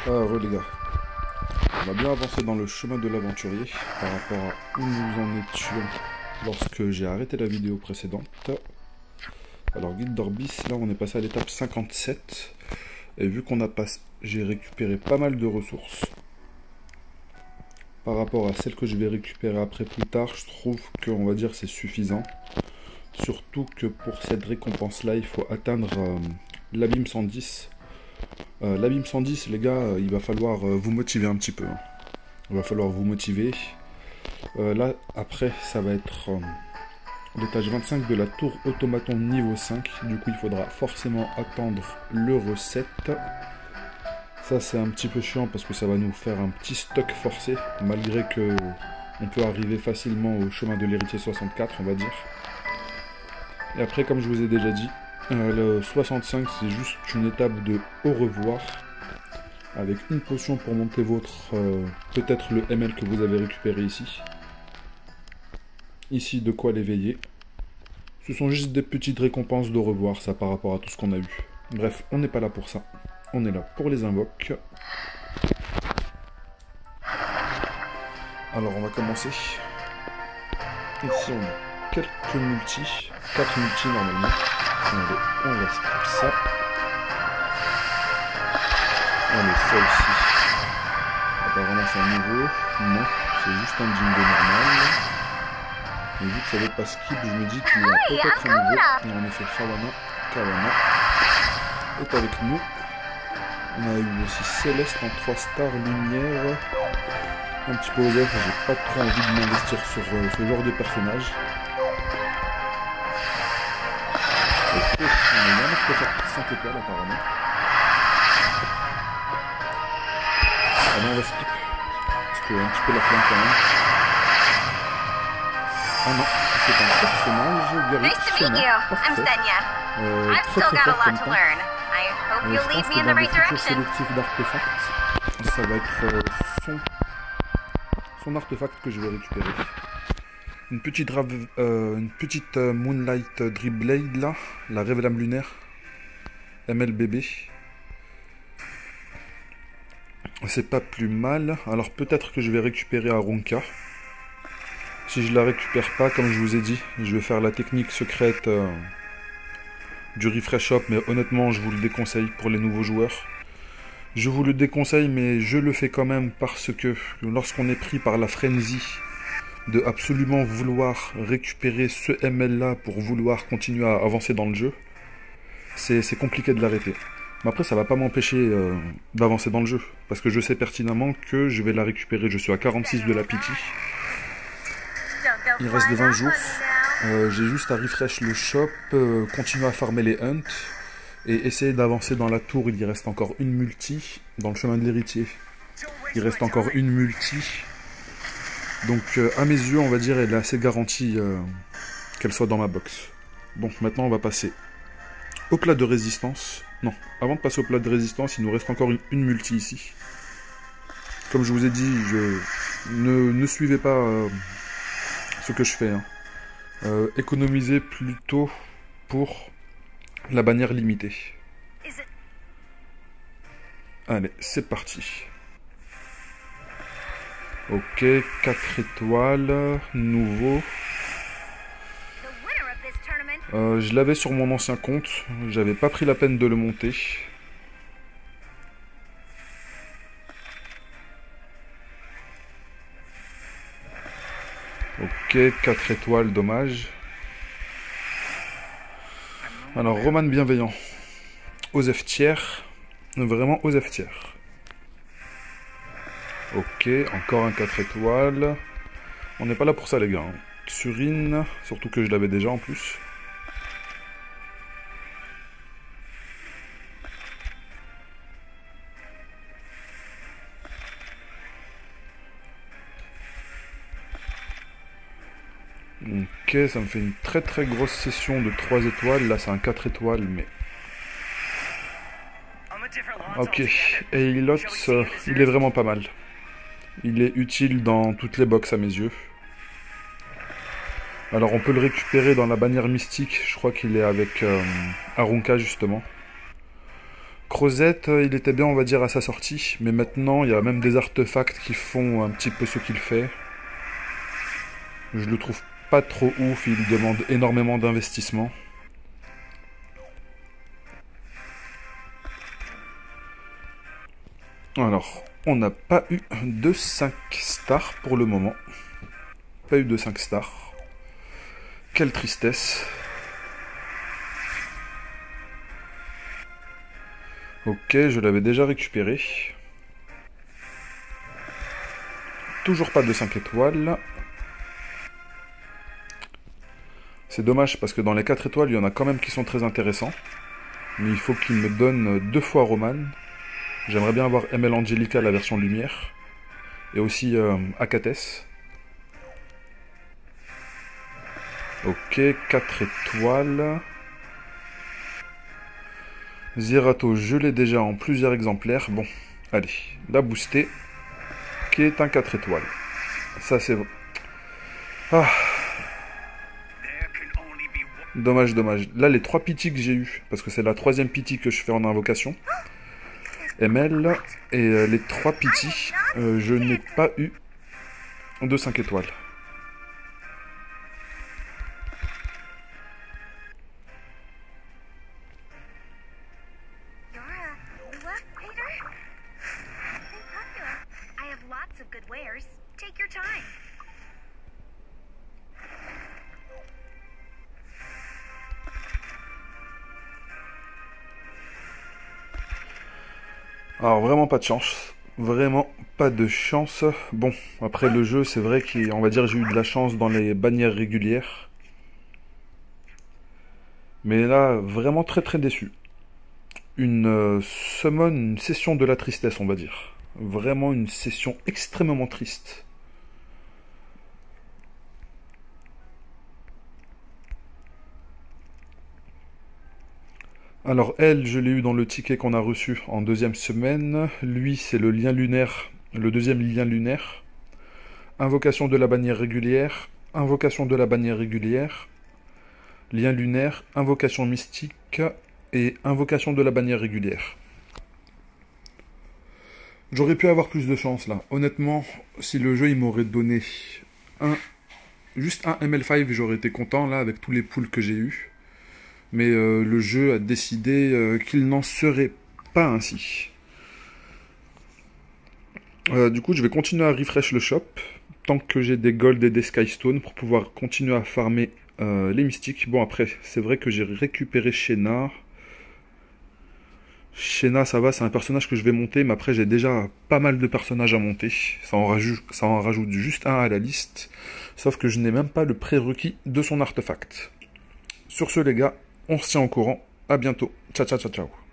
Alors les gars, on va bien avancer dans le chemin de l'aventurier par rapport à où nous en étions lorsque j'ai arrêté la vidéo précédente. Alors guide d'Orbis, là on est passé à l'étape 57 et vu qu'on a passé, j'ai récupéré pas mal de ressources par rapport à celles que je vais récupérer après plus tard. Je trouve qu'on va dire c'est suffisant, surtout que pour cette récompense là il faut atteindre l'abîme 110. L'abîme 110 les gars, il va falloir vous motiver un petit peu, hein. Il va falloir vous motiver. Là après ça va être l'étage 25 de la tour automaton niveau 5. Du coup il faudra forcément attendre le reset. Ça c'est un petit peu chiant parce que ça va nous faire un petit stock forcé, malgré que on peut arriver facilement au chemin de l'héritier 64 on va dire. Et après comme je vous ai déjà dit, le 65 c'est juste une étape de au revoir, avec une potion pour monter votre, peut-être le ML que vous avez récupéré ici. Ici de quoi l'éveiller. Ce sont juste des petites récompenses de revoir ça par rapport à tout ce qu'on a eu. Bref, on n'est pas là pour ça. On est là pour les invoques. Alors on va commencer. Ici on a quelques multis. 4 multis normalement. Allez, on va skip ça. Allez, ça aussi. Apparemment c'est un nouveau. Non, c'est juste un jingle normal. Mais vu que ça veut pas skip, je me dis qu'il y a peut-être un nouveau. En effet, Kawana est avec nous. On a eu aussi Céleste en 3 stars lumière. Un petit peu osef, j'ai pas trop envie de m'investir sur ce genre de personnage. Ok, on a eu un artefact 5 étoiles apparemment. Ah non, on va skip. Parce qu'il y a un petit peu la flamme quand même. Ah non, c'est un personnage guerrier. Nice to meet you. I'm Senya. I've still got a lot to learn. I hope you'll lead me in the right direction. D'artefacts, ça va être son artefact que je vais récupérer. Une petite Moonlight Drip Blade là, la Révélame lunaire, MLBB. C'est pas plus mal. Alors peut-être que je vais récupérer Arunka. Si je la récupère pas, comme je vous ai dit, je vais faire la technique secrète du refresh up, mais honnêtement je vous le déconseille pour les nouveaux joueurs. Je vous le déconseille, mais je le fais quand même parce que lorsqu'on est pris par la frenzy de absolument vouloir récupérer ce ML là pour vouloir continuer à avancer dans le jeu, c'est compliqué de l'arrêter. Mais après ça va pas m'empêcher d'avancer dans le jeu, parce que je sais pertinemment que je vais la récupérer. Je suis à 46 de la pity. Il reste 20 jours. J'ai juste à refresh le shop, continuer à farmer les hunts et essayer d'avancer dans la tour. Il y reste encore une multi dans le chemin de l'héritier. Il reste encore une multi. Donc à mes yeux, on va dire, elle est assez garantie qu'elle soit dans ma box. Donc maintenant, on va passer au plat de résistance. Non, avant de passer au plat de résistance, il nous reste encore une multi ici. Comme je vous ai dit, ne suivez pas ce que je fais, hein. Économisez plutôt pour la bannière limitée. Allez, c'est parti. Ok, 4 étoiles, nouveau. Je l'avais sur mon ancien compte, j'avais pas pris la peine de le monter. Ok, 4 étoiles, dommage. Alors, Roman bienveillant. Osef tiers. Vraiment Osef tiers. Ok, encore un 4 étoiles. On n'est pas là pour ça les gars, hein. Surine, surtout que je l'avais déjà en plus. Ok, ça me fait une très très grosse session de 3 étoiles. Là c'est un 4 étoiles, mais... Ok, et Ilots, il est vraiment pas mal. Il est utile dans toutes les box à mes yeux. Alors on peut le récupérer dans la bannière mystique. Je crois qu'il est avec Arunka justement. Crozet, il était bien, on va dire, à sa sortie, mais maintenant, il y a même des artefacts qui font un petit peu ce qu'il fait. Je le trouve pas trop ouf, il demande énormément d'investissement. Alors, on n'a pas eu de 5 stars pour le moment. Pas eu de 5 stars. Quelle tristesse. Ok, je l'avais déjà récupéré. Toujours pas de 5 étoiles. C'est dommage parce que dans les 4 étoiles, il y en a quand même qui sont très intéressants. Mais il faut qu'il me donne 2 fois Roman. J'aimerais bien avoir ML Angelica, la version lumière. Et aussi Akates. Ok, 4 étoiles. Zerato, je l'ai déjà en plusieurs exemplaires. Bon, allez, la boostée, qui est un 4 étoiles. Ça, c'est bon. Ah. Dommage, dommage. Là, les 3 pity que j'ai eu, parce que c'est la 3e pity que je fais en invocation. ML, et les 3 pity, je n'ai pas eu de 5 étoiles. Alors vraiment pas de chance, vraiment pas de chance. Bon, après le jeu, c'est vrai qu'on va dire j'ai eu de la chance dans les bannières régulières. Mais là, vraiment très très déçu. Une summon, une session de la tristesse, on va dire. Vraiment une session extrêmement triste. Alors elle, je l'ai eu dans le ticket qu'on a reçu en 2e semaine. Lui, c'est le lien lunaire, le 2e lien lunaire. Invocation de la bannière régulière, invocation de la bannière régulière, lien lunaire, invocation mystique et invocation de la bannière régulière. J'aurais pu avoir plus de chance là. Honnêtement, si le jeu il m'aurait donné juste un ML5, j'aurais été content là avec tous les pools que j'ai eu. Mais le jeu a décidé qu'il n'en serait pas ainsi. Du coup, je vais continuer à refresh le shop tant que j'ai des gold et des skystones pour pouvoir continuer à farmer les mystiques. Bon, après, c'est vrai que j'ai récupéré Shena. Shena, ça va, c'est un personnage que je vais monter, mais après, j'ai déjà pas mal de personnages à monter. Ça en rajoute juste un à la liste. Sauf que je n'ai même pas le prérequis de son artefact. Sur ce, les gars, on se tient au courant. À bientôt. Ciao, ciao, ciao, ciao.